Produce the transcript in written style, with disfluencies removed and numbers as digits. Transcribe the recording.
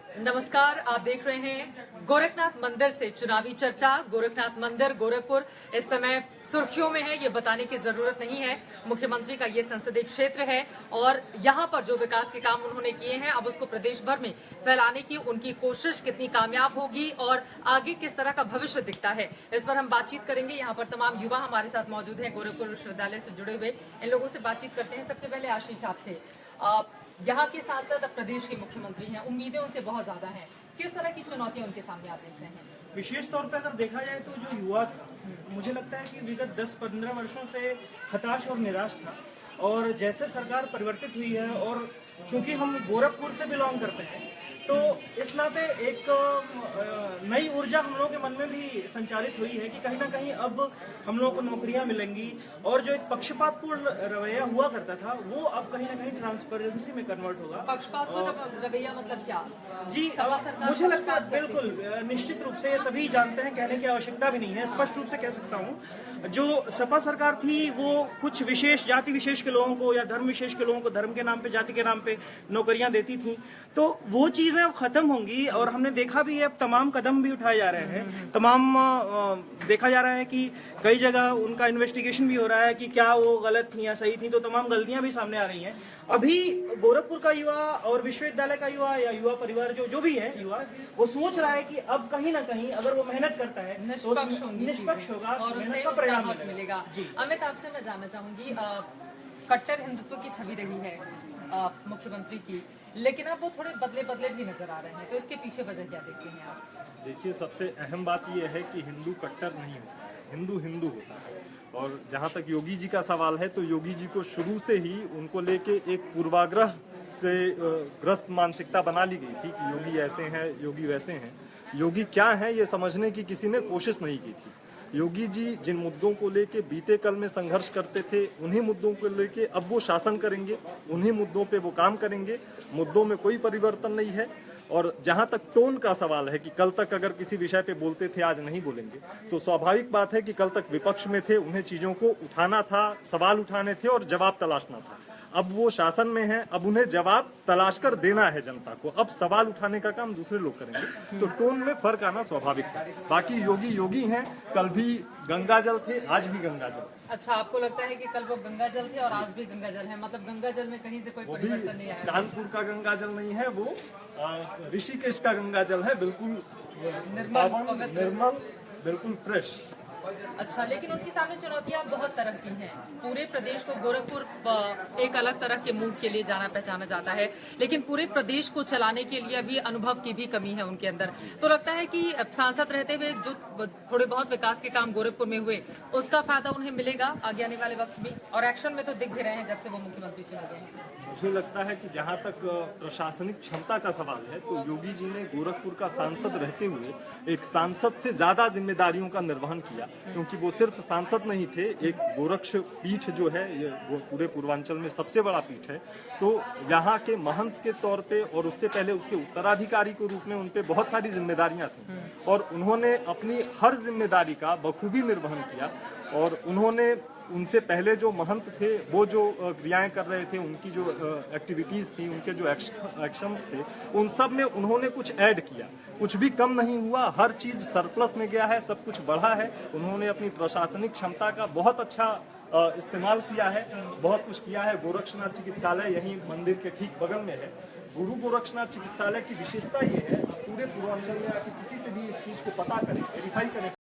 नमस्कार, आप देख रहे हैं गोरखनाथ मंदिर से चुनावी चर्चा। गोरखनाथ मंदिर गोरखपुर इस समय सुर्खियों में है, ये बताने की जरूरत नहीं है। मुख्यमंत्री का ये संसदीय क्षेत्र है और यहाँ पर जो विकास के काम उन्होंने किए हैं, अब उसको प्रदेश भर में फैलाने की उनकी कोशिश कितनी कामयाब होगी और आगे किस तरह का भविष्य दिखता है, इस पर हम बातचीत करेंगे। यहाँ पर तमाम युवा हमारे साथ मौजूद हैं, गोरखपुर विश्वविद्यालय से जुड़े हुए। इन लोगों से बातचीत करते हैं। सबसे पहले आशीष आपसे, यहाँ के सांसद अब प्रदेश के मुख्यमंत्री हैं, उम्मीदें उनसे बहुत ज्यादा हैं। किस तरह की चुनौतियां उनके सामने आप देख रहे हैं? विशेष तौर पे अगर देखा जाए तो जो युवा था, मुझे लगता है कि विगत 10-15 वर्षों से हताश और निराश था। और जैसे सरकार परिवर्तित हुई है और क्योंकि हम गोरखपुर से बिलोंग करते हैं, तो इस नाते एक नई ऊर्जा हम लोगों के मन में भी संचालित हुई है कि कहीं ना कहीं अब हम लोगों को नौकरियां मिलेंगी और जो एक पक्षपातपूर्ण रवैया हुआ करता था वो अब कहीं ना कहीं ट्रांसपेरेंसी में कन्वर्ट होगा। पक्षपातपूर्ण रवैया मतलब क्या? जी, मुझे लगता है बिल्कुल निश्चित रूप से ये सभी जानते हैं, कहने की आवश्यकता भी नहीं है। स्पष्ट रूप से कह सकता हूँ, जो सपा सरकार थी वो कुछ विशेष जाति विशेष के लोगों को या धर्म विशेष के लोगों को धर्म के नाम पे, जाति के नाम पे नौकरियां देती थी, तो वो चीजें अब खत्म होंगी। और हमने देखा भी है, अब तमाम कदम भी उठाए जा रहे हैं, तमाम देखा जा रहा है कि कई जगह उनका इन्वेस्टिगेशन भी हो रहा है कि क्या वो गलत थी या सही थी, तो तमाम गलतियां भी सामने आ रही हैं। अभी गोरखपुर का युवा और विश्वविद्यालय का युवा या युवा परिवार जो भी है युवा, वो सोच रहा है कि अब कहीं ना कहीं अगर वो मेहनत करता है निष्पक्ष होगा और उससे परिणाम मिलेगा। अमित, आपसे मैं जानना चाहूंगी, कट्टर हिंदुत्व की छवि रही है मुख्यमंत्री की, लेकिन अब वो थोड़े बदले भी नजर आ रहे हैं, तो इसके पीछे वजह क्या देखते हैं आप? देखिए, सबसे अहम बात यह है कि हिंदू कट्टर नहीं होता है, हिंदू हिंदू होता है। और जहाँ तक योगी जी का सवाल है, तो योगी जी को शुरू से ही उनको लेके एक पूर्वाग्रह से ग्रस्त मानसिकता बना ली गई थी कि योगी ऐसे हैं, योगी वैसे हैं। योगी क्या है ये समझने की किसी ने कोशिश नहीं की थी। योगी जी जिन मुद्दों को लेके बीते कल में संघर्ष करते थे, उन्हीं मुद्दों को लेके अब वो शासन करेंगे, उन्हीं मुद्दों पे वो काम करेंगे। मुद्दों में कोई परिवर्तन नहीं है। और जहां तक टोन का सवाल है कि कल तक अगर किसी विषय पे बोलते थे, आज नहीं बोलेंगे, तो स्वाभाविक बात है कि कल तक विपक्ष में थे, उन्हें चीजों को उठाना था, सवाल उठाने थे और जवाब तलाशना था। अब वो शासन में है, अब उन्हें जवाब तलाश कर देना है जनता को। अब सवाल उठाने का काम दूसरे लोग करेंगे, तो टोन में फर्क आना स्वाभाविक है। बाकी योगी योगी हैं, कल भी गंगा जल थे, आज भी गंगा जल। अच्छा, आपको लगता है कि कल वो गंगा जल थे और आज भी गंगा जल है? मतलब गंगा जल में कहीं से कोई परिवर्तन नहीं आया? कानपुर का गंगा जल नहीं है, वो ऋषिकेश का गंगा जल है, बिल्कुल निर्मल, बिल्कुल फ्रेश। अच्छा, लेकिन उनके सामने चुनौतियां बहुत तरह की हैं। पूरे प्रदेश को गोरखपुर एक अलग तरह के मूड के लिए जाना पहचाना जाता है, लेकिन पूरे प्रदेश को चलाने के लिए अभी अनुभव की भी कमी है उनके अंदर। तो लगता है कि सांसद रहते हुए जो थोड़े बहुत विकास के काम गोरखपुर में हुए, उसका फायदा उन्हें मिलेगा आगे आने वाले वक्त में? और एक्शन में तो दिख भी रहे हैं जब से वो मुख्यमंत्री चुने गए हैं। मुझे लगता है कि जहां तक प्रशासनिक क्षमता का सवाल है, तो योगी जी ने गोरखपुर का सांसद रहते हुए एक सांसद से ज्यादा जिम्मेदारियों का निर्वहन किया, क्योंकि वो सिर्फ सांसद नहीं थे। एक गोरक्ष पीठ जो है, ये पूरे पूर्वांचल में सबसे बड़ा पीठ है, तो यहाँ के महंत के तौर पे और उससे पहले उसके उत्तराधिकारी के रूप में उन पे बहुत सारी जिम्मेदारियां थी और उन्होंने अपनी हर जिम्मेदारी का बखूबी निर्वहन किया। और उन्होंने उनसे पहले जो महंत थे, वो जो क्रियाएं कर रहे थे, उनकी जो एक्टिविटीज थी, उनके जो एक्शंस थे, उन सब में उन्होंने कुछ ऐड किया, कुछ भी कम नहीं हुआ, हर चीज सरप्लस में गया है, सब कुछ बढ़ा है। उन्होंने अपनी प्रशासनिक क्षमता का बहुत अच्छा इस्तेमाल किया है, बहुत कुछ किया है। गोरक्षनाथ चिकित्सालय यही मंदिर के ठीक बगल में है। गुरु गोरक्षनाथ चिकित्सालय की विशेषता ये है, पूरे पूर्वांचल में आके किसी से भी इस चीज को पता करें, वेरीफाई करें।